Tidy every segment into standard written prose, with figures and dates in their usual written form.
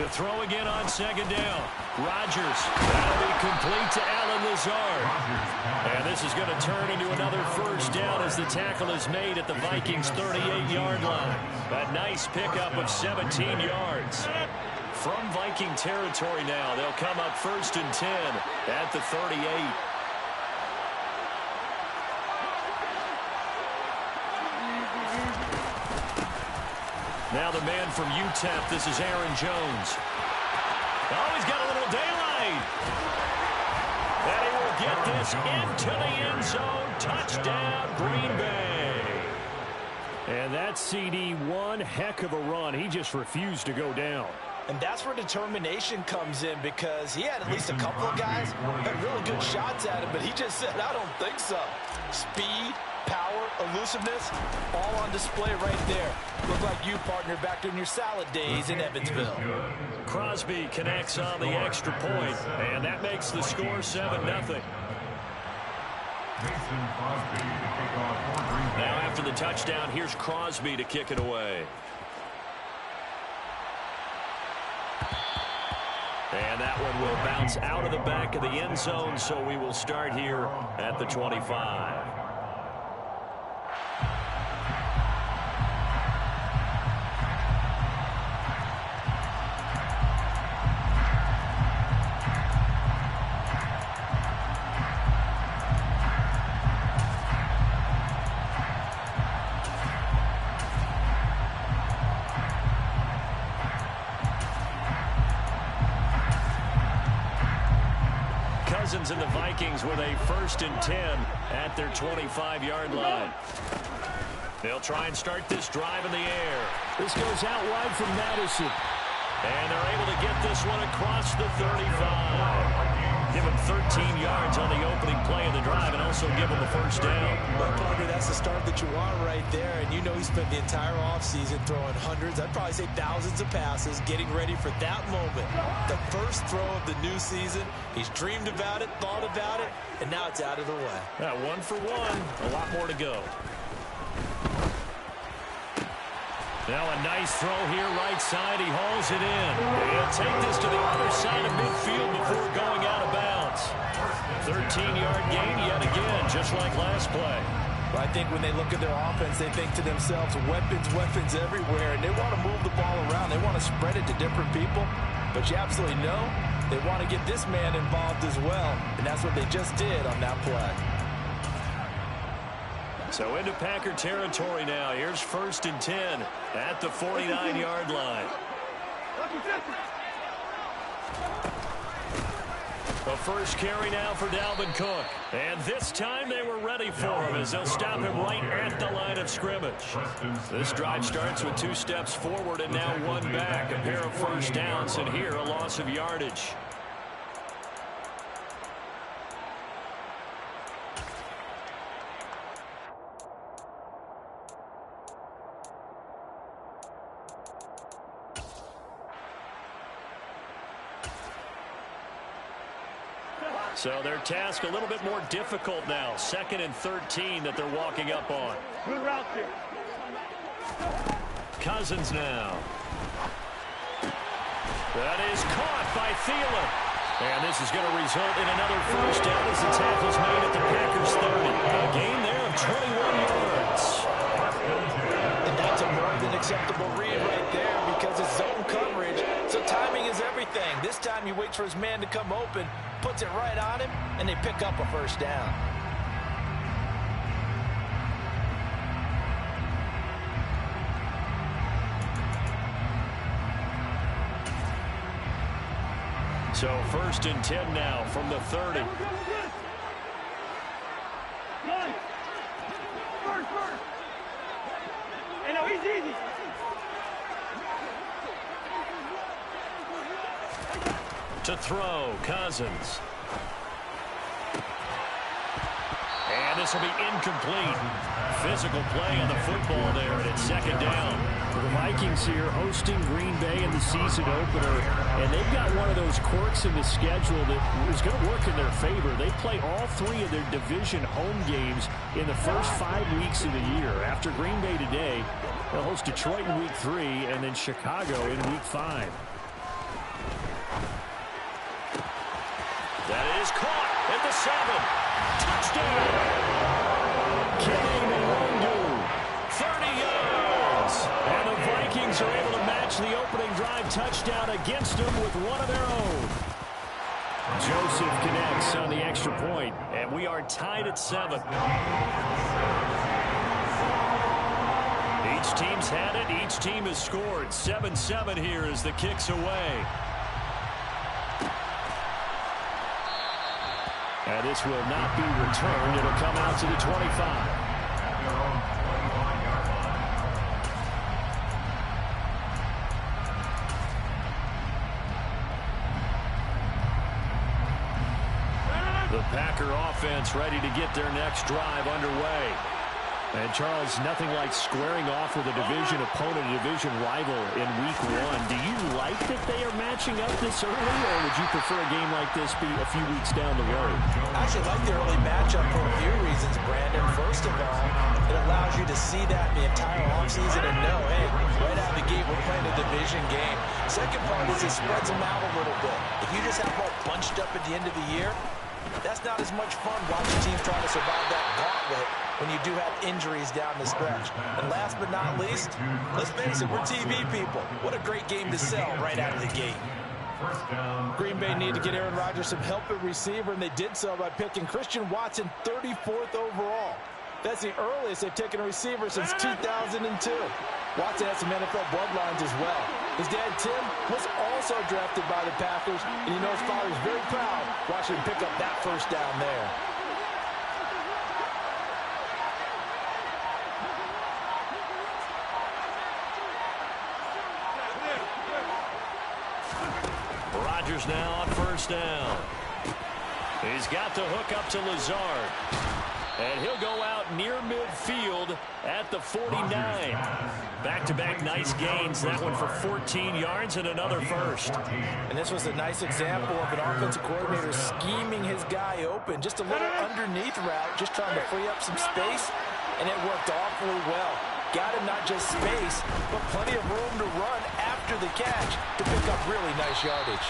To throw again on second down. Rodgers. That'll be complete to Allen Lazard. And this is going to turn into another first down as the tackle is made at the Vikings' 38-yard line. A nice pickup of 17 yards. From Viking territory now, they'll come up 1st and 10 at the 38. Now the man from UTEP, this is Aaron Jones. Oh, he's got a little daylight. And he will get this into the end zone. Touchdown, Green Bay. And that CD, one heck of a run. He just refused to go down. And that's where determination comes in, because he had at least a couple of guys had really good shots at him, but he just said, I don't think so. Speed, power, elusiveness, all on display right there. Look like you, partner, back during your salad days in Evansville. Crosby connects on the extra point, and that makes the score 7-0. Now after the touchdown, here's Crosby to kick it away. And that one will bounce out of the back of the end zone, so we will start here at the 25. And the Vikings with a 1st and 10 at their 25-yard line. They'll try and start this drive in the air. This goes out wide from Madison. And they're able to get this one across the 35. Give him 13 yards on the opening play of the drive and also give him a first down. Well, Parker, that's the start that you want right there. And you know he spent the entire offseason throwing hundreds, I'd probably say thousands of passes, getting ready for that moment. The first throw of the new season. He's dreamed about it, thought about it, and now it's out of the way. Yeah, 1 for 1. A lot more to go. Now a nice throw here, right side. He hauls it in. He'll take this to the other side of midfield before going out of bounds. 13-yard gain yet again, just like last play. Well, I think when they look at their offense, they think to themselves, weapons, weapons everywhere, and they want to move the ball around. They want to spread it to different people. But you absolutely know they want to get this man involved as well, and that's what they just did on that play. So into Packer territory now. Here's 1st and 10 at the 49-yard line. The first carry now for Dalvin Cook. And this time they were ready for him as they'll stop him right at the line of scrimmage. This drive starts with 2 steps forward and now 1 back. A pair of first downs, and here a loss of yardage. So their task a little bit more difficult now. 2nd and 13 that they're walking up on. Good route here. Cousins now. That is caught by Thielen. And this is going to result in another first down as the tackle's made at the Packers' 30. A gain there of 21 yards. And that's a more than acceptable read right there because it's zone coverage. So timing is everything. This time he waits for his man to come open, puts it right on him, and they pick up a first down. So 1st and 10 now from the 30. Hey, no, easy. To throw, Cousins. And this will be incomplete. Physical play on the football there, and it's 2nd down. The Vikings here hosting Green Bay in the season opener, and they've got one of those quirks in the schedule that is going to work in their favor. They play all 3 of their division home games in the first 5 weeks of the year. After Green Bay today, they'll host Detroit in week 3 and then Chicago in week 5. Kenny Nwangwu, 30 yards. And the Vikings are able to match the opening drive touchdown against them with one of their own. Joseph connects on the extra point, and we are tied at 7. Each team's had it. Each team has scored. 7-7 here as the kick's away. And this will not be returned. It'll come out to the 25. The Packer offense ready to get their next drive underway. And, Charles, nothing like squaring off with a division opponent, a division rival in Week 1. Do you like that they are matching up this early, or would you prefer a game like this be a few weeks down the road? I actually like the early matchup for a few reasons, Brandon. First of all, it allows you to see that the entire offseason and know, hey, right out of the gate, we're playing a division game. Second part is it spreads them out a little bit. If you just have all bunched up at the end of the year, that's not as much fun watching teams trying to survive that gauntlet when you do have injuries down the stretch. And last but not least, let's face it, we're TV people. What a great game to sell right out of the gate. Green Bay needed to get Aaron Rodgers some help at receiver, and they did so by picking Christian Watson 34th overall. That's the earliest they've taken a receiver since 2002. Watson has some NFL bloodlines as well. His dad, Tim, was also drafted by the Packers, and you know his father's very proud watching him pick up that first down there. Rodgers now on first down. He's got the hook up to Lazard. And he'll go out near midfield at the 49. Back-to-back nice gains. That one for 14 yards and another first. And this was a nice example of an offensive coordinator scheming his guy open. Just a little underneath route, just trying to free up some space, and it worked awfully well. Got him not just space, but plenty of room to run after the catch to pick up really nice yardage.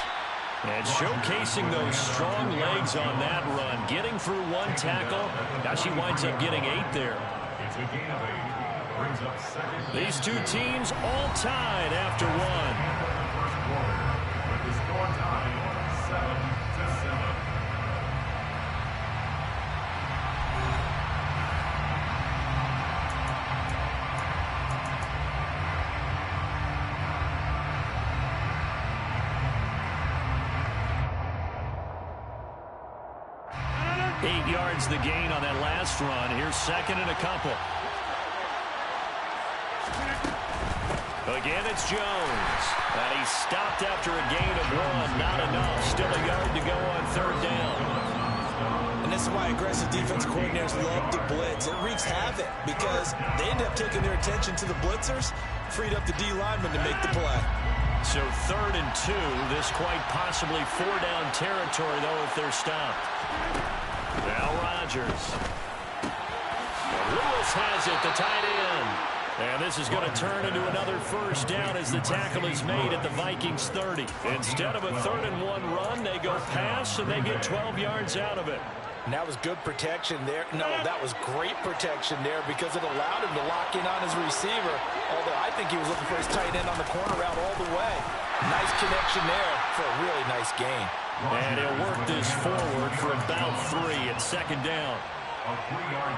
And showcasing those strong legs on that run, getting through one tackle. Now she winds up getting 8 there. These two teams all tied after one. The gain on that last run. Here's second and a couple. Again, it's Jones. And he stopped after a gain of 1. Not enough. Still a yard to go on third down. And this is why aggressive defense coordinators love to blitz. It wreaks havoc because they end up taking their attention to the blitzers, freed up the D lineman to make the play. So 3rd and 2. This quite possibly 4-down territory, though, if they're stopped. Now Rodgers. Lewis has it, the tight end. And this is going to turn into another first down as the tackle is made at the Vikings 30. Instead of a 3rd and 1 run, they go pass and they get 12 yards out of it. And that was good protection there. No, that was great protection there because it allowed him to lock in on his receiver. Although I think he was looking for his tight end on the corner route all the way. Nice connection there for a really nice gain. And he'll work this forward for about 3 at 2nd down.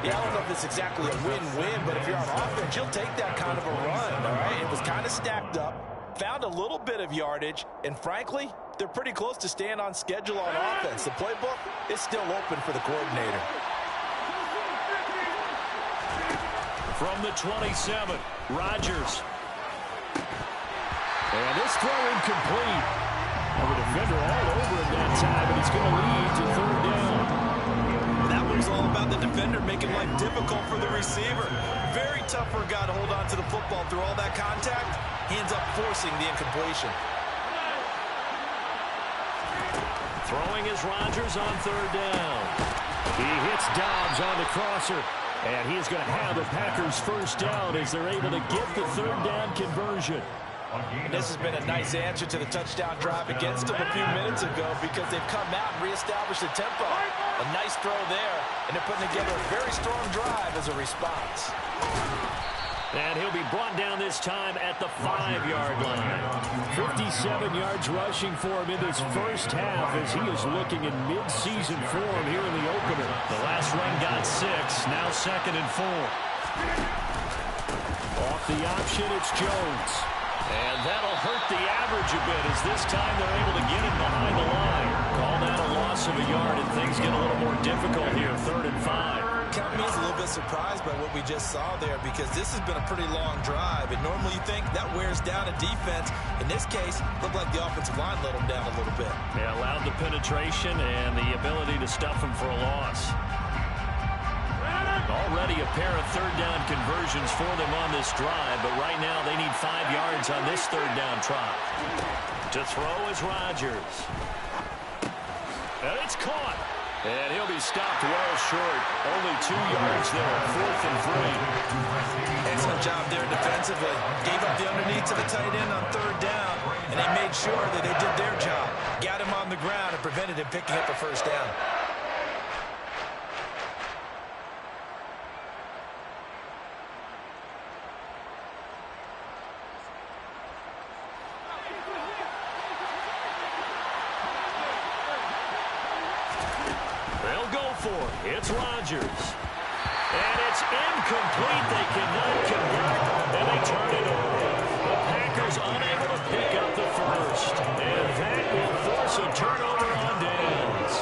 Yeah, I don't know if it's exactly a win-win, but if you're on offense, you'll take that kind of a run, all right? It was kind of stacked up, found a little bit of yardage, and frankly, they're pretty close to staying on schedule on offense. The playbook is still open for the coordinator. From the 27, Rodgers. And this throw incomplete. And the defender all over him that time, and he's going to lead to 3rd down. That one's all about the defender making life difficult for the receiver. Very tough for a guy to hold on to the football through all that contact. He ends up forcing the incompletion. Throwing is Rodgers on 3rd down. He hits Dobbs on the crosser. And he is going to have the Packers first down as they're able to get the 3rd down conversion. And this has been a nice answer to the touchdown drive against them a few minutes ago because they've come out and reestablished the tempo. A nice throw there and they're putting together a very strong drive as a response. And he'll be brought down this time at the 5-yard line. 57 yards rushing for him in this first half as he is looking in mid-season form here in the opener. The last run got 6, now 2nd and 4. Off the option, it's Jones. And that'll hurt the average a bit as this time they're able to get him behind the line. Call that a loss of a yard, and things get a little more difficult here, 3rd and 5. Count me as a little bit surprised by what we just saw there because this has been a pretty long drive, and normally you think that wears down a defense. In this case, it looked like the offensive line let them down a little bit. They allowed the penetration and the ability to stuff him for a loss. Already a pair of 3rd down conversions for them on this drive, but right now they need 5 yards on this 3rd down try. To throw is Rodgers. And it's caught. And he'll be stopped well short. Only 2 yards there, 4th and 3. Excellent job there defensively. Gave up the underneath to the tight end on 3rd down, and they made sure that they did their job. Got him on the ground and prevented him picking up a 1st down. It's Rodgers. And it's incomplete. They cannot convert, and they turn it over. The Packers unable to pick up the first. And that will force a turnover on downs.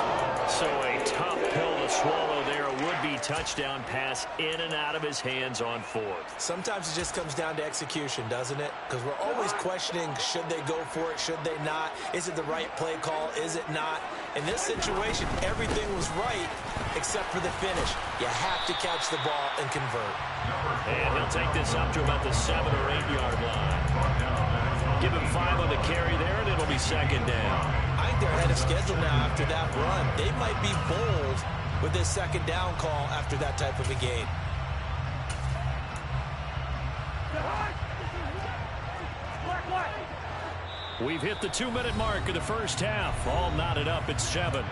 So a tough pill to swallow there. A would-be touchdown pass in and out of his hands on 4th. Sometimes it just comes down to execution, doesn't it? Because we're always questioning, should they go for it, should they not? Is it the right play call, is it not? In this situation, everything was right except for the finish. You have to catch the ball and convert. And he'll take this up to about the 7 or 8 yard line. Give him 5 on the carry there, and it'll be 2nd down. I think they're ahead of schedule now after that run. They might be bold with this 2nd down call after that type of a game. We've hit the 2-minute mark of the first half. All knotted up at 7.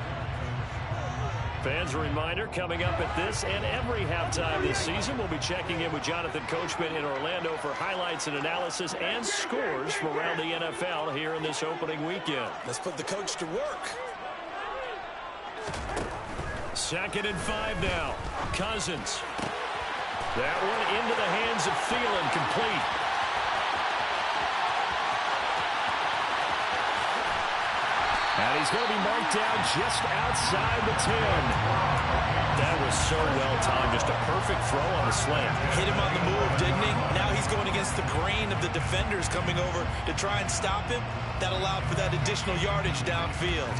Fans, a reminder, coming up at this and every halftime this season, we'll be checking in with Jonathan Coachman in Orlando for highlights and analysis and scores from around the NFL here in this opening weekend. Let's put the coach to work. 2nd and 5 now. Cousins. That one into the hands of Thielen, complete. And he's going to be marked down just outside the 10. That was so well timed. Just a perfect throw on the slant. Hit him on the move, didn't he? Now he's going against the grain of the defenders coming over to try and stop him. That allowed for that additional yardage downfield.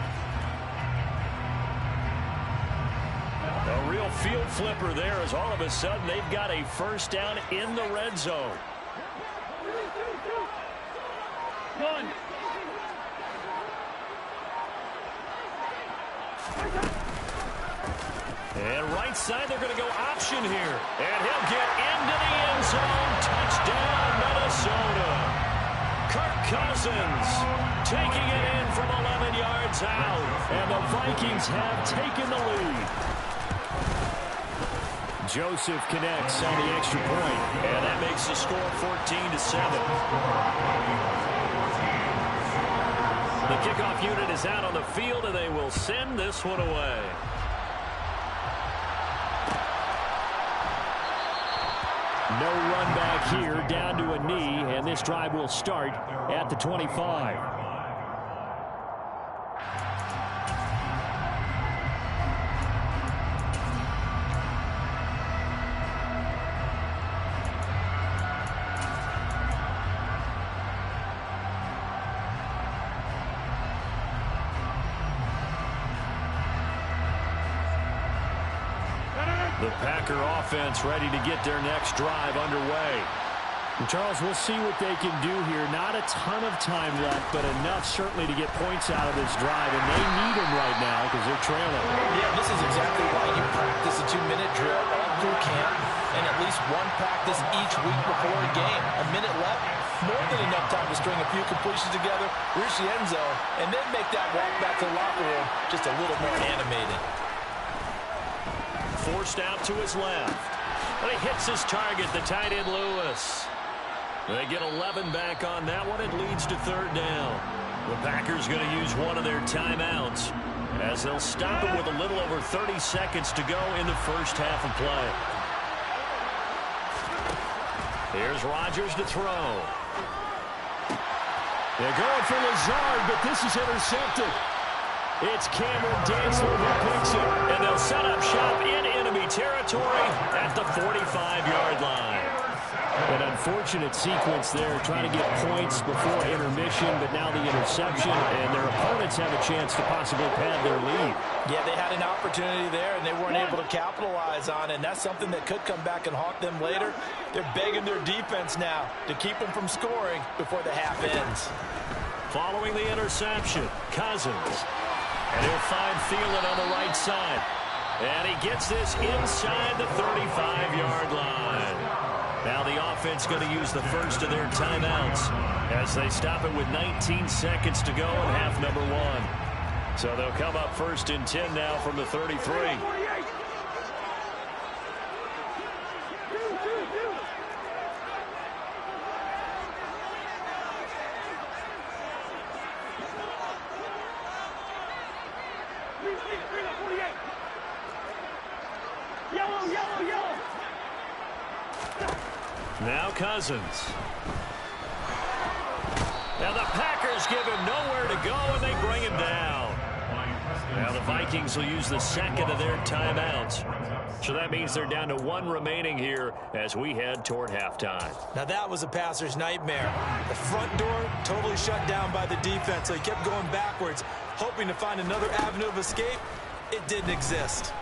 A real field flipper there as all of a sudden they've got a 1st down in the red zone. One. And right side, they're going to go option here. And he'll get into the end zone. Touchdown, Minnesota. Kirk Cousins taking it in from 11 yards out. And the Vikings have taken the lead. Joseph connects on the extra point. And that makes the score 14-7. The kickoff unit is out on the field, and they will send this one away. No run back here, down to a knee, and this drive will start at the 25. The Packer offense ready to get their next drive underway. And Charles, we'll see what they can do here. Not a ton of time left, but enough certainly to get points out of this drive. And they need them right now because they're trailing. Yeah, this is exactly why you practice a 2-minute drill all through camp and at least one practice each week before a game. A minute left, more than enough time to string a few completions together, reach the end zone, and then make that walk back to the locker room just a little more animated. forced out to his left. And he hits his target, the tight end Lewis. They get 11 back on that one. It leads to third down. The Packers going to use one of their timeouts as they'll stop it with a little over 30 seconds to go in the first half of play. Here's Rodgers to throw. They're going for Lazard, but this is intercepted. It's Cameron Dantzler who picks it, and they'll set up shop in enemy territory at the 45-yard line. An unfortunate sequence there, trying to get points before intermission, but now the interception, and their opponents have a chance to possibly pad their lead. Yeah, they had an opportunity there, and they weren't able to capitalize on it, and that's something that could come back and haunt them later. They're begging their defense now to keep them from scoring before the half ends. Following the interception, Cousins. And he'll find Thielen on the right side. And he gets this inside the 35-yard line. Now the offense going to use the first of their timeouts as they stop it with 19 seconds to go in half number one. So they'll come up first and 10 now from the 33. Now Cousins. Now the Packers give him nowhere to go, and they bring him down. Now the Vikings will use the second of their timeouts. So that means they're down to one remaining here as we head toward halftime. Now that was a passer's nightmare. The front door totally shut down by the defense, so he kept going backwards, hoping to find another avenue of escape. It didn't exist.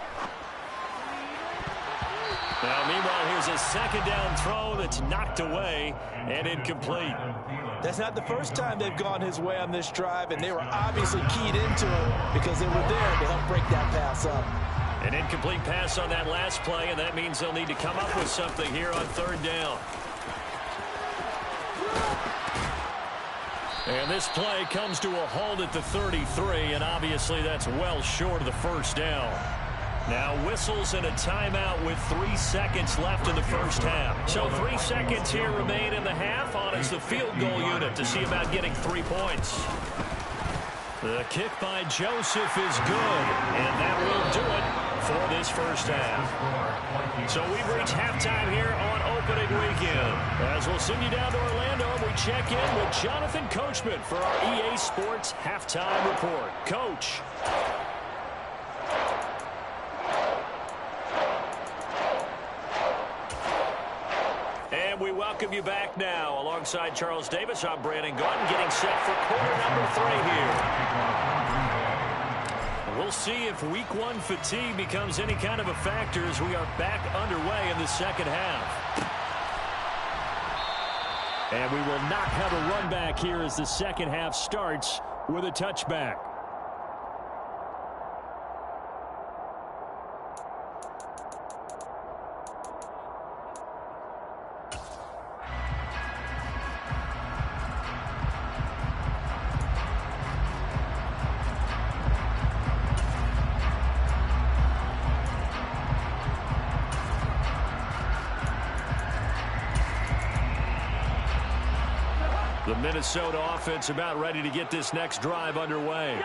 Now, meanwhile, here's a second down throw that's knocked away and incomplete. That's not the first time they've gone his way on this drive, and they were obviously keyed into it because they were there to help break that pass up. An incomplete pass on that last play, and that means they'll need to come up with something here on third down. And this play comes to a halt at the 33, and obviously that's well short of the first down. Now whistles and a timeout with 3 seconds left in the first half. So 3 seconds here remain in the half on as the field goal unit to see about getting 3 points. The kick by Joseph is good, and that will do it for this first half. So we've reached halftime here on opening weekend. As we'll send you down to Orlando, we check in with Jonathan Coachman for our EA Sports Halftime Report. Coach. And we welcome you back now. Alongside Charles Davis, I'm Brandon Gaudin, getting set for quarter number 3 here. We'll see if week 1 fatigue becomes any kind of a factor as we are back underway in the second half. And we will not have a run back here as the second half starts with a touchback. The Minnesota offense about ready to get this next drive underway.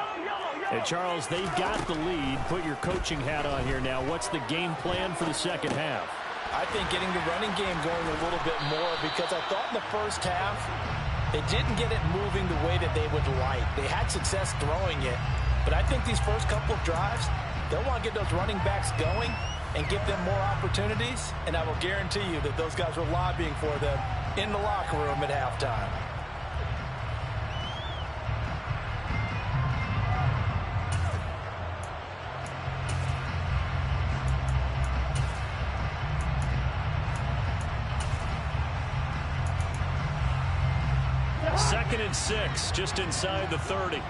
And Charles, they've got the lead. Put your coaching hat on here now. What's the game plan for the second half? I think getting the running game going a little bit more, because I thought in the first half they didn't get it moving the way that they would like. They had success throwing it, but I think these first couple of drives, they'll want to get those running backs going and give them more opportunities, and I will guarantee you that those guys were lobbying for them in the locker room at halftime. Second and 6, just inside the 30.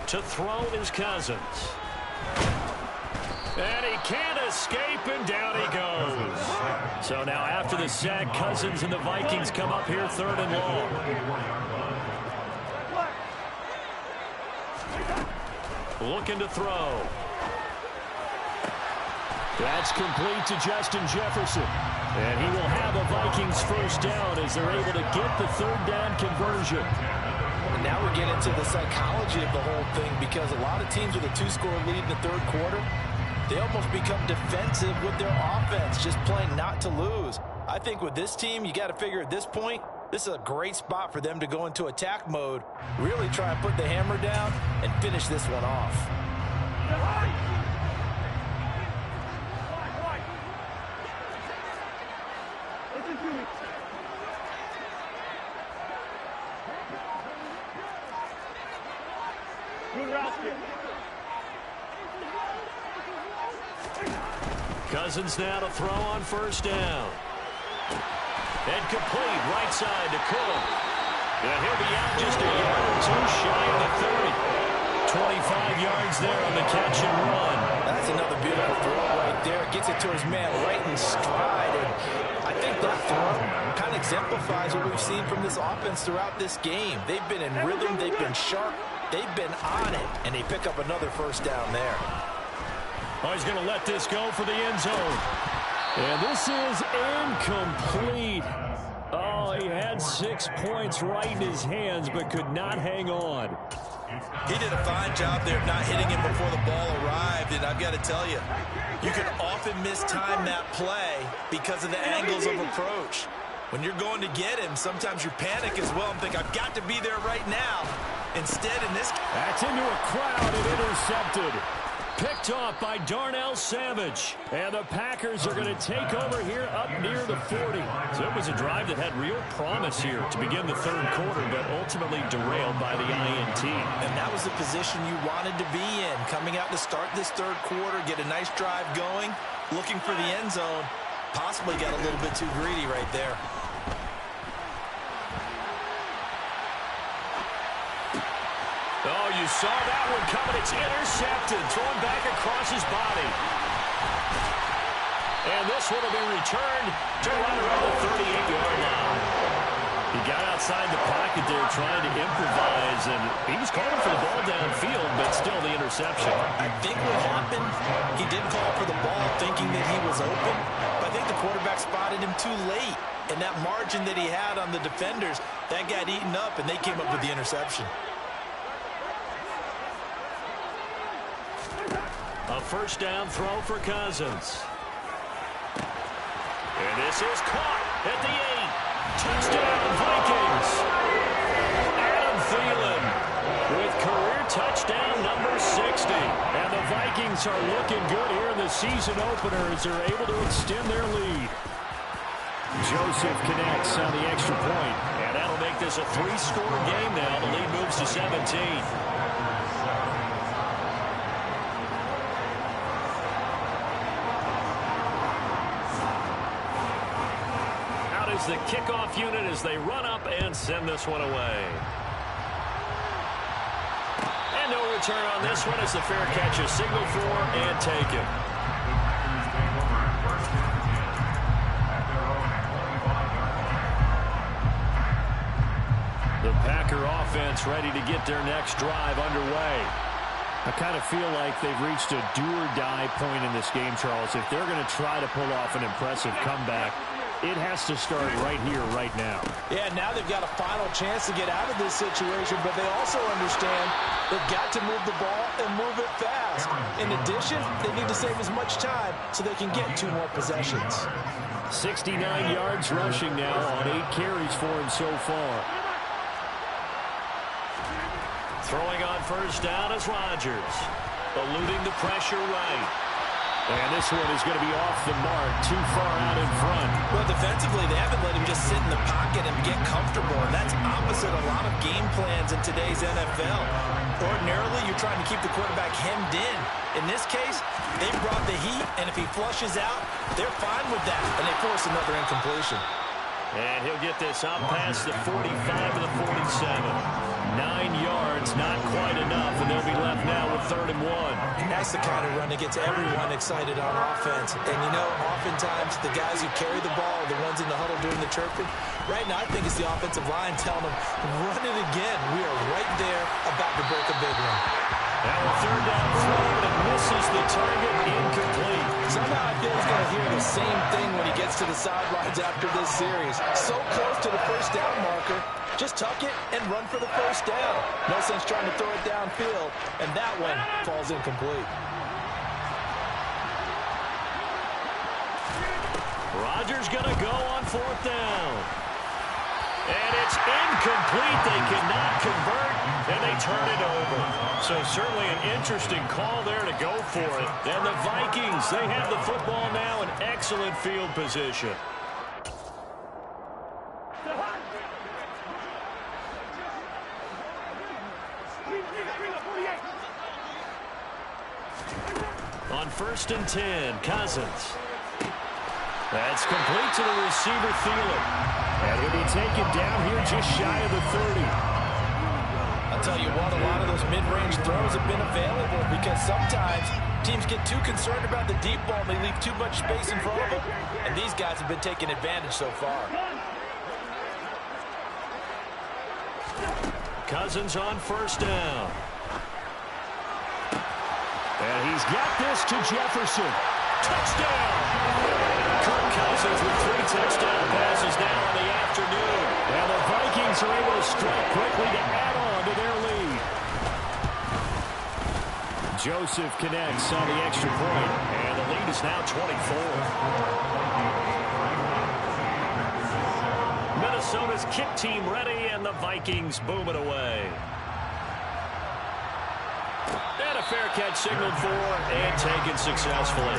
To throw is Cousins. And he can't escape, and down he goes. So now after the sack, Cousins and the Vikings come up here third and long. looking to throw. That's complete to Justin Jefferson. And he will have a Vikings first down as they're able to get the third down conversion. And now we get into the psychology of the whole thing, because a lot of teams with a 2-score lead in the third quarter, they almost become defensive with their offense, just playing not to lose. I think with this team, you got to figure at this point, this is a great spot for them to go into attack mode, really try and put the hammer down and finish this one off. Cousins now to throw on first down. And complete, right side to Cook. And he'll be out just a yard or two shy of the 30. 25 yards there on the catch and run. That's another beautiful throw right there. Gets it to his man right in stride. And I think that throw kind of exemplifies what we've seen from this offense throughout this game. They've been in rhythm. They've been sharp. They've been on it. And they pick up another first down there. Oh, he's going to let this go for the end zone. And this is incomplete. Oh, he had 6 points right in his hands, but could not hang on. He did a fine job there of not hitting him before the ball arrived. And I've got to tell you, you can often mistime that play because of the angles of approach. When you're going to get him, sometimes you panic as well and think, I've got to be there right now. Instead, in this... That's into a crowd and intercepted. Picked off by Darnell Savage. And the Packers are going to take over here up near the 40. So it was a drive that had real promise here to begin the third quarter, but ultimately derailed by the INT. And that was the position you wanted to be in. Coming out to start this third quarter, get a nice drive going, looking for the end zone. Possibly got a little bit too greedy right there. Oh, you saw that one coming. It's intercepted. Thrown back across his body. And this one will be returned to right around the 38-yard line. He got outside the pocket there trying to improvise, and he was calling for the ball downfield, but still the interception. I think what happened, he did call for the ball thinking that he was open, but I think the quarterback spotted him too late. And that margin that he had on the defenders, that got eaten up, and they came up with the interception. A first down throw for Cousins. And this is caught at the 8. Touchdown, Vikings. Adam Thielen with career touchdown number 60. And the Vikings are looking good here in the season opener as they're able to extend their lead. Joseph connects on the extra point. And that'll make this a 3-score game now. The lead moves to 17. The kickoff unit as they run up and send this one away. And no return on this one as the fair catch is signaled for and taken. The Packer offense ready to get their next drive underway. I kind of feel like they've reached a do-or-die point in this game, Charles. If they're going to try to pull off an impressive comeback, it has to start right here, right now. Yeah, now they've got a final chance to get out of this situation, but they also understand they've got to move the ball and move it fast. In addition, they need to save as much time so they can get 2 more possessions. 69 yards rushing now on 8 carries for him so far. Throwing on first down is Rodgers, eluding the pressure right. And this one is going to be off the mark, too far out in front. Well, defensively, they haven't let him just sit in the pocket and get comfortable, and that's opposite a lot of game plans in today's NFL. Ordinarily, you're trying to keep the quarterback hemmed in. In this case, they brought the heat, and if he flushes out, they're fine with that, and they force another incompletion. And he'll get this up past the 45 to the 47. 9 yards, not quite enough, and they'll be left now with 3rd and 1. And that's the kind of run that gets everyone excited on offense. And, you know, oftentimes the guys who carry the ball are the ones in the huddle doing the chirping. Right now, I think it's the offensive line telling them, run it again. We are right there about to break a big one. Now a third down throw, and it misses the target, incomplete. Somehow I feel he's going to hear the same thing when he gets to the sidelines after this series. So close to the first down marker. Just tuck it and run for the first down. No sense trying to throw it downfield, and that one falls incomplete. Rodgers going to go on fourth down. And it's incomplete. They cannot convert, and they turn it over. So certainly an interesting call there to go for it. And the Vikings, they have the football now in excellent field position. On 1st and 10, Cousins. That's complete to the receiver, Thielen. And he'll be taken down here just shy of the 30. I'll tell you what, a lot of those mid-range throws have been available because sometimes teams get too concerned about the deep ball and they leave too much space in front of them. And these guys have been taking advantage so far. Cousins on 1st down. And he's got this to Jefferson. Touchdown! Kirk Cousins with 3 touchdown passes now in the afternoon. And the Vikings are able to strike quickly to add on to their lead. Joseph connects on the extra point, and the lead is now 24. Minnesota's kick team ready, and the Vikings boom it away. And a fair catch signaled for and taken successfully.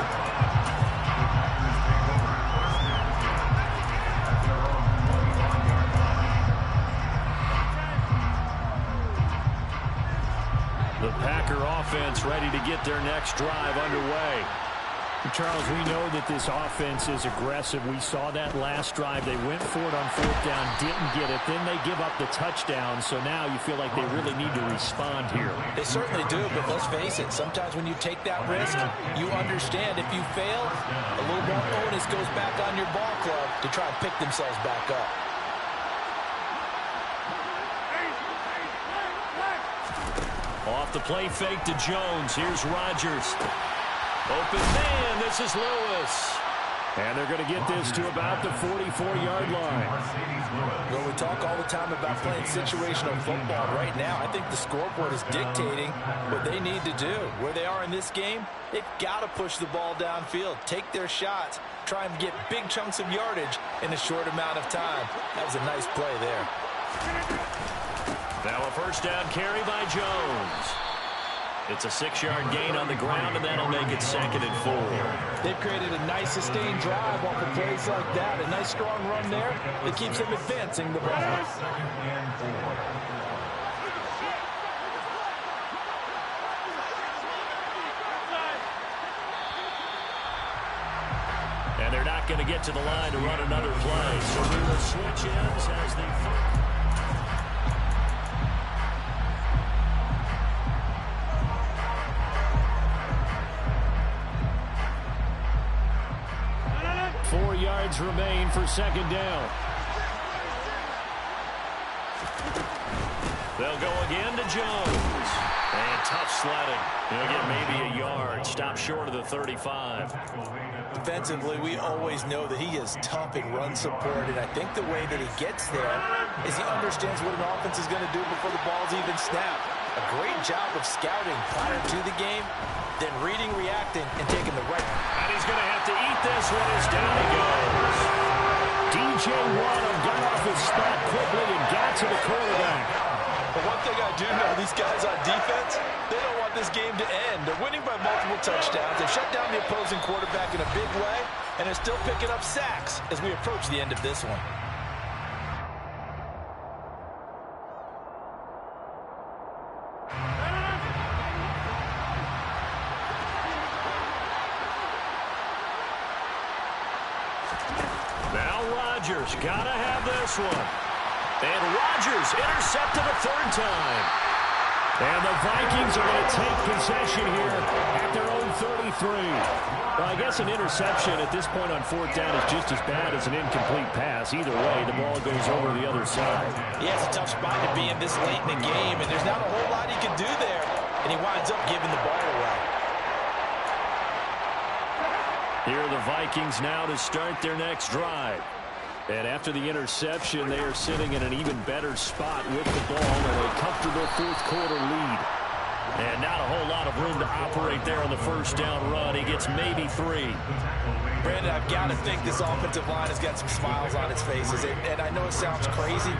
The Packer offense ready to get their next drive underway. Charles, we know that this offense is aggressive. We saw that last drive. They went for it on 4th down, didn't get it. Then they give up the touchdown. So now you feel like they really need to respond here. They certainly do, but let's face it. Sometimes when you take that risk, you understand if you fail, a little more onus goes back on your ball club to try and pick themselves back up. Off the play fake to Jones. Here's Rodgers. Open man, this is Lewis. And they're going to get this to about the 44-yard line. Well, we talk all the time about playing situational football. Right now, I think the scoreboard is dictating what they need to do. Where they are in this game, they've got to push the ball downfield, take their shots, try and get big chunks of yardage in a short amount of time. That was a nice play there. Now a 1st down carry by Jones. It's a 6-yard gain on the ground, and that'll make it 2nd and 4. They've created a nice sustained drive off of plays like that. A nice strong run there that keeps them advancing the ball. And they're not going to get to the line to run another play. So we will switch ends as they... 4 yards remain for 2nd down. They'll go again to Jones. And tough sledding. He'll get maybe a yard. Stop short of the 35. Defensively, we always know that he is tough in run support, and I think the way that he gets there is he understands what an offense is going to do before the ball's even snapped. A great job of scouting prior to the game, then reading, reacting, and taking the right. And he's going to have to eat this one as down he goes. DJ Waddle got off his spot quickly and got to the quarterback. But one thing I do know, these guys on defense, they don't want this game to end. They're winning by multiple touchdowns. They've shut down the opposing quarterback in a big way, and they're still picking up sacks as we approach the end of this one. Now Rodgers got to have this one. And Rodgers intercepted a 3rd time. And the Vikings are going to take possession here at their own 33. Well, I guess an interception at this point on 4th down is just as bad as an incomplete pass. Either way, the ball goes over the other side. Yeah, it's a tough spot to be in this late in the game, and there's not a whole lot he can do there. and he winds up giving the ball away. Here are the Vikings now to start their next drive. And after the interception, they are sitting in an even better spot with the ball and a comfortable fourth-quarter lead. And not a whole lot of room to operate there on the first down run. He gets maybe 3. Brandon, I've got to think this offensive line has got some smiles on its faces. And I know it sounds crazy,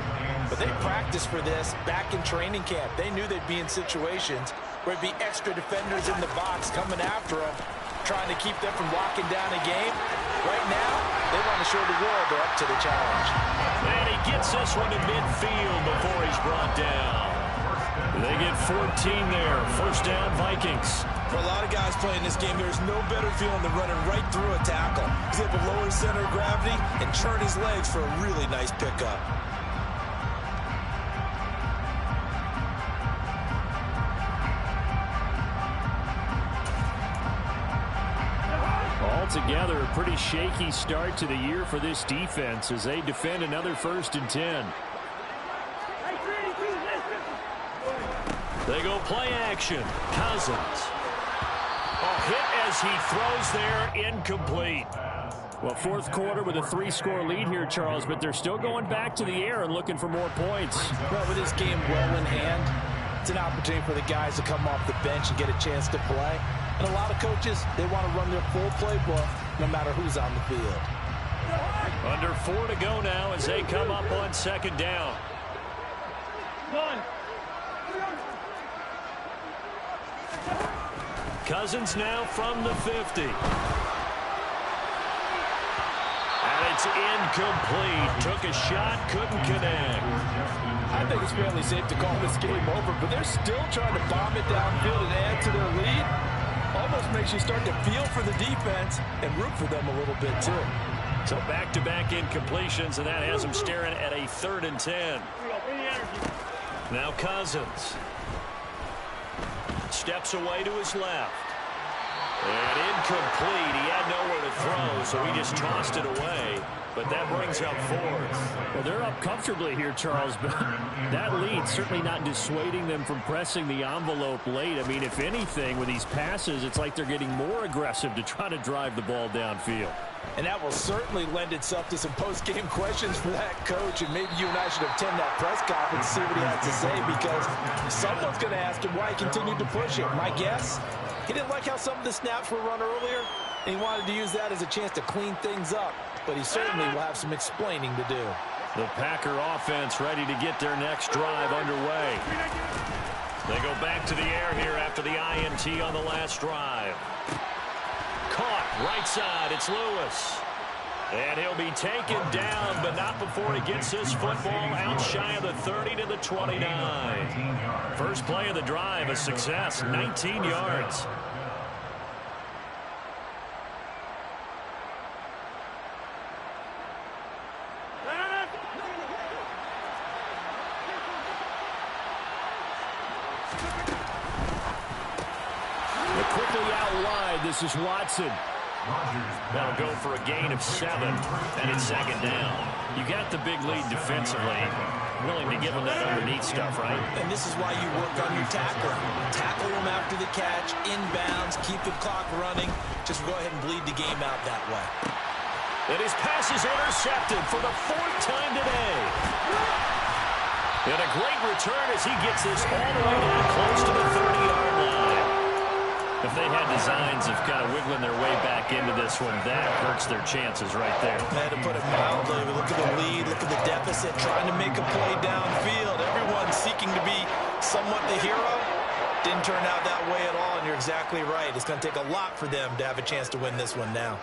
but they practiced for this back in training camp. They knew they'd be in situations where there'd be extra defenders in the box coming after them, trying to keep them from locking down a game. Right now, they want to show the world they're up to the challenge. And he gets this one to midfield before he's brought down. They get 14 there. First down, Vikings. For a lot of guys playing this game, there's no better feeling than running right through a tackle. He's able to lower his center of gravity and turn his legs for a really nice pickup. Altogether, a pretty shaky start to the year for this defense as they defend another 1st and 10. They go play action. Cousins. A hit as he throws there, incomplete. Well, fourth quarter with a 3-score lead here, Charles, but they're still going back to the air and looking for more points. Well, with this game well in hand, it's an opportunity for the guys to come off the bench and get a chance to play. And a lot of coaches, they want to run their full playbook no matter who's on the field. Under 4 to go now as they come up on 2nd down. Cousins now from the 50. And it's incomplete. Took a shot, couldn't connect. I think it's fairly safe to call this game over, but they're still trying to bomb it downfield and add to their lead. Almost makes you start to feel for the defense and root for them a little bit, too. So back-to-back incompletions, and that has them staring at a 3rd and 10. Now Cousins. Steps away to his left. And incomplete. He had nowhere to throw, so he just tossed it away. But that brings up 4th. Well, they're up comfortably here, Charles, but that lead certainly not dissuading them from pressing the envelope late. I mean, if anything, with these passes, it's like they're getting more aggressive to try to drive the ball downfield. And that will certainly lend itself to some post-game questions for that coach, and maybe you and I should attend that press conference and see what he has to say, because someone's going to ask him why he continued to push it. My guess, he didn't like how some of the snaps were run earlier, and he wanted to use that as a chance to clean things up. But he certainly will have some explaining to do. The Packer offense ready to get their next drive underway. They go back to the air here after the INT on the last drive. Caught right side. It's Lewis. And he'll be taken down, but not before he gets his football out shy of the 30 to the 29. First play of the drive, a success, 19 yards. This is Watson. That'll go for a gain of 7, and it's 2nd down. You got the big lead defensively. Willing to give them that underneath stuff, right? And this is why you work on your tackling. Tackle them after the catch, inbounds, keep the clock running. Just go ahead and bleed the game out that way. And his pass is intercepted for the 4th time today. And a great return as he gets this all the way down close to the 30-yard line. If they had designs of kind of wiggling their way back into this one, that hurts their chances right there. Had to put it mildly. Look at the lead, look at the deficit, trying to make a play downfield. Everyone seeking to be somewhat the hero. Didn't turn out that way at all, and you're exactly right. It's going to take a lot for them to have a chance to win this one now.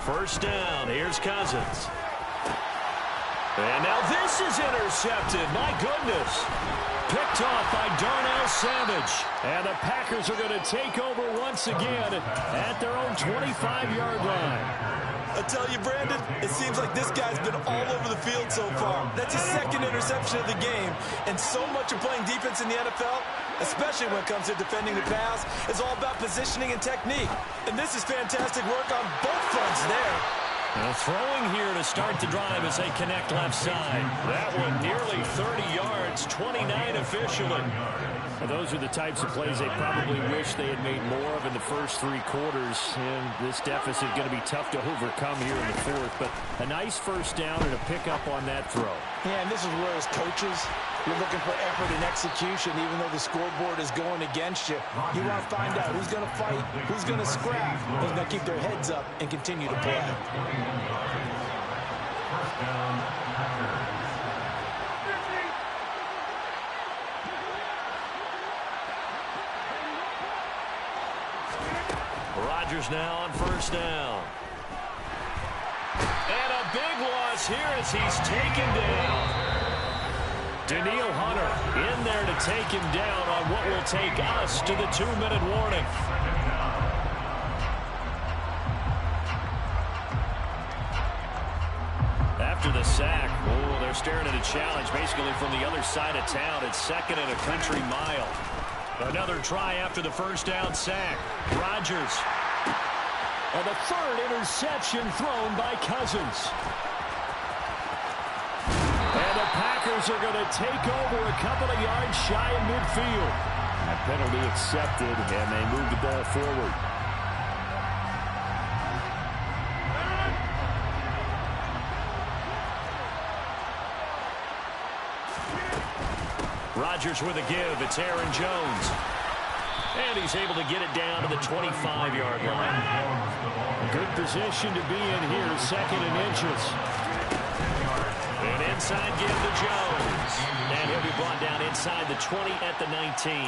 First down, here's Cousins. And now this is intercepted. My goodness. Picked off by Darnell Savage. And the Packers are going to take over once again at their own 25-yard line. I tell you, Brandon, it seems like this guy's been all over the field so far. That's his 2nd interception of the game. And so much of playing defense in the NFL, especially when it comes to defending the pass, is all about positioning and technique. And this is fantastic work on both fronts there. Throwing here to start the drive as they connect left side. That one nearly 30 yards, 29 officially. Well, those are the types of plays they probably wish they had made more of in the first 3 quarters. And this deficit going to be tough to overcome here in the fourth. But a nice first down and a pickup on that throw. Yeah, and this is where as coaches, you're looking for effort and execution, even though the scoreboard is going against you. You want to find out who's going to fight, who's going to scrap, who's going to keep their heads up and continue to play. Rodgers now on first down. And a big loss here as he's taken down. Danielle Hunter in there to take him down on what will take us to the 2-minute warning. After the sack, they're staring at a challenge basically from the other side of town. It's 2nd and a country mile. Another try after the first down sack. Rodgers. And the 3rd interception thrown by Cousins. And the Packers are going to take over a couple of yards shy of midfield. That penalty accepted, and they move the ball forward. Rodgers with a give. It's Aaron Jones. And he's able to get it down to the 25-yard line. Good position to be in here, 2nd and inches. An inside give to Jones. And he'll be brought down inside the 20 at the 19.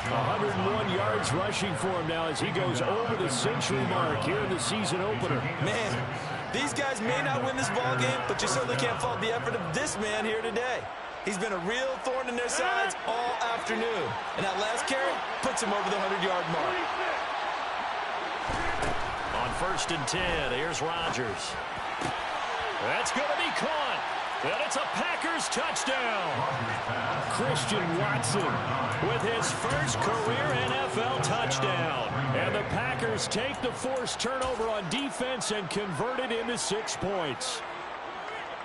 101 yards rushing for him now as he goes over the century mark here in the season opener. Man, these guys may not win this ball game, but you certainly can't fault the effort of this man here today. He's been a real thorn in their sides all afternoon. And that last carry puts him over the 100-yard mark. On 1st and 10, here's Rodgers. That's going to be caught. And it's a Packers touchdown. Christian Watson with his first career NFL touchdown. And the Packers take the forced turnover on defense and convert it into 6 points.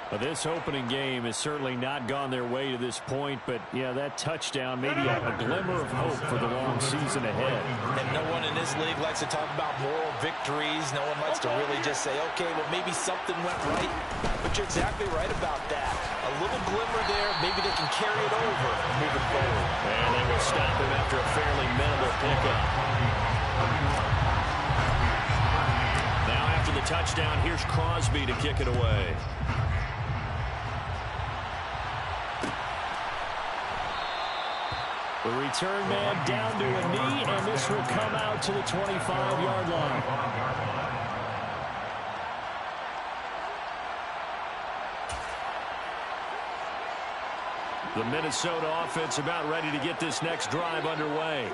Well, this opening game has certainly not gone their way to this point, but, yeah, that touchdown, maybe a glimmer of hope for the long season ahead. And no one in this league likes to talk about moral victories. No one likes to really just say, okay, well, maybe something went right. But you're exactly right about that. A little glimmer there, maybe they can carry it over moving forward. And they will stop him after a fairly minimal pickup. Now after the touchdown, here's Crosby to kick it away. The return man down to a knee, and this will come out to the 25-yard line. The Minnesota offense about ready to get this next drive underway.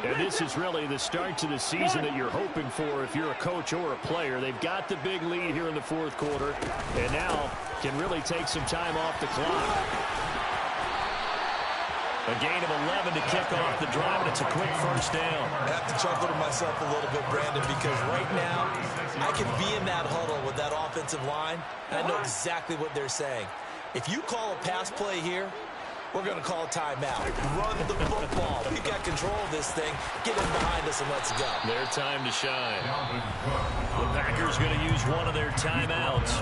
And this is really the start to the season that you're hoping for if you're a coach or a player. They've got the big lead here in the 4th quarter, and now can really take some time off the clock. A gain of 11 to kick off the drive, and it's a quick first down. I have to chuckle to myself a little bit, Brandon, because right now I can be in that huddle with that offensive line, and I know exactly what they're saying. If you call a pass play here, we're going to call a timeout. Run the football. We've got control of this thing. Get in behind us and let's go. Their time to shine. The Packers going to use one of their timeouts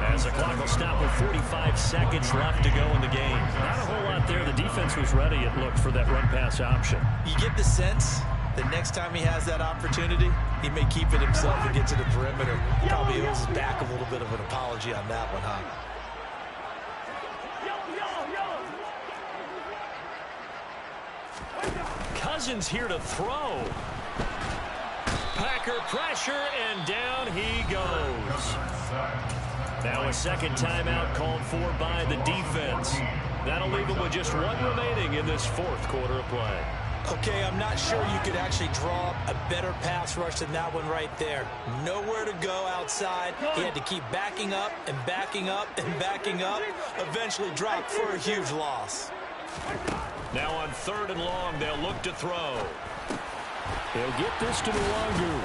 as the clock will stop with 45 seconds left to go in the game. Not a whole lot there. The defense was ready, it looked, for that run-pass option. You get the sense that next time he has that opportunity, he may keep it himself and get to the perimeter. Probably owes back a little bit of an apology on that one, huh? Cousins here to throw. Packer pressure, and down he goes. Now a second timeout called for by the defense. That'll leave them with just one remaining in this 4th quarter of play. Okay, I'm not sure you could actually draw up a better pass rush than that one right there. Nowhere to go outside. He had to keep backing up and backing up and backing up. Eventually dropped for a huge loss. Now on 3rd and long, they'll look to throw. They'll get this to Nwangu.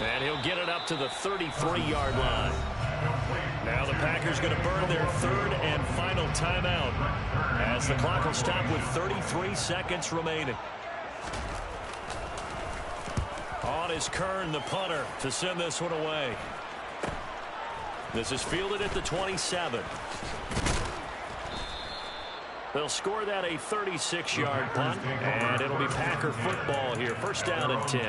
And he'll get it up to the 33-yard line. Now the Packers going to burn their third and final timeout as the clock will stop with 33 seconds remaining. On is Kern, the punter, to send this one away. This is fielded at the 27. They'll score that a 36-yard punt, and it'll be Packer football here. First down and 10.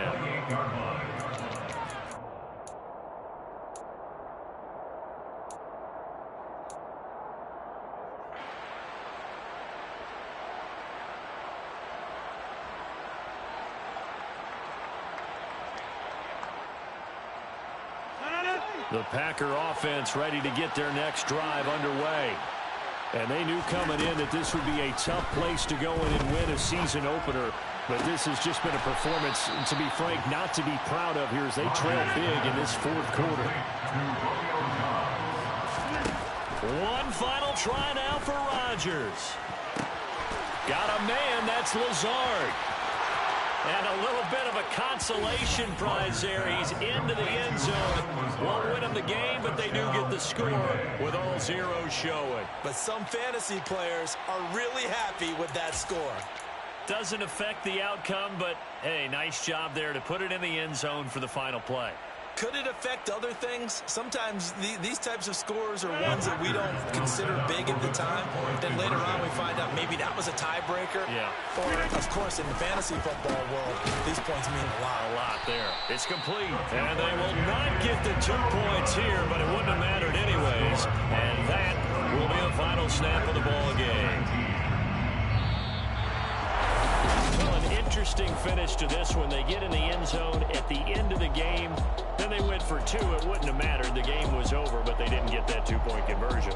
The Packer offense ready to get their next drive underway. And they knew coming in that this would be a tough place to go in and win a season opener. But this has just been a performance, to be frank, not to be proud of here as they trail big in this fourth quarter. One final try now for Rodgers. Got a man, that's Lazard. And a little bit of a consolation prize there. He's into the end zone. Won't win him the game, but they do get the score with all zeros showing. But some fantasy players are really happy with that score. Doesn't affect the outcome, but, hey, nice job there to put it in the end zone for the final play. Could it affect other things? Sometimes these types of scores are ones that we don't consider big at the time. Then later on we find out maybe that was a tiebreaker. Yeah. Or, of course, in the fantasy football world, these points mean a lot. A lot there. It's complete. And they will not get the 2 points here, but it wouldn't have mattered anyways. And that will be the final snap of the ball game. Well, an interesting finish to this one. They get in the end zone at the end of the game. Then they went for two. It wouldn't have mattered. The game was over, but they didn't get that 2-point conversion.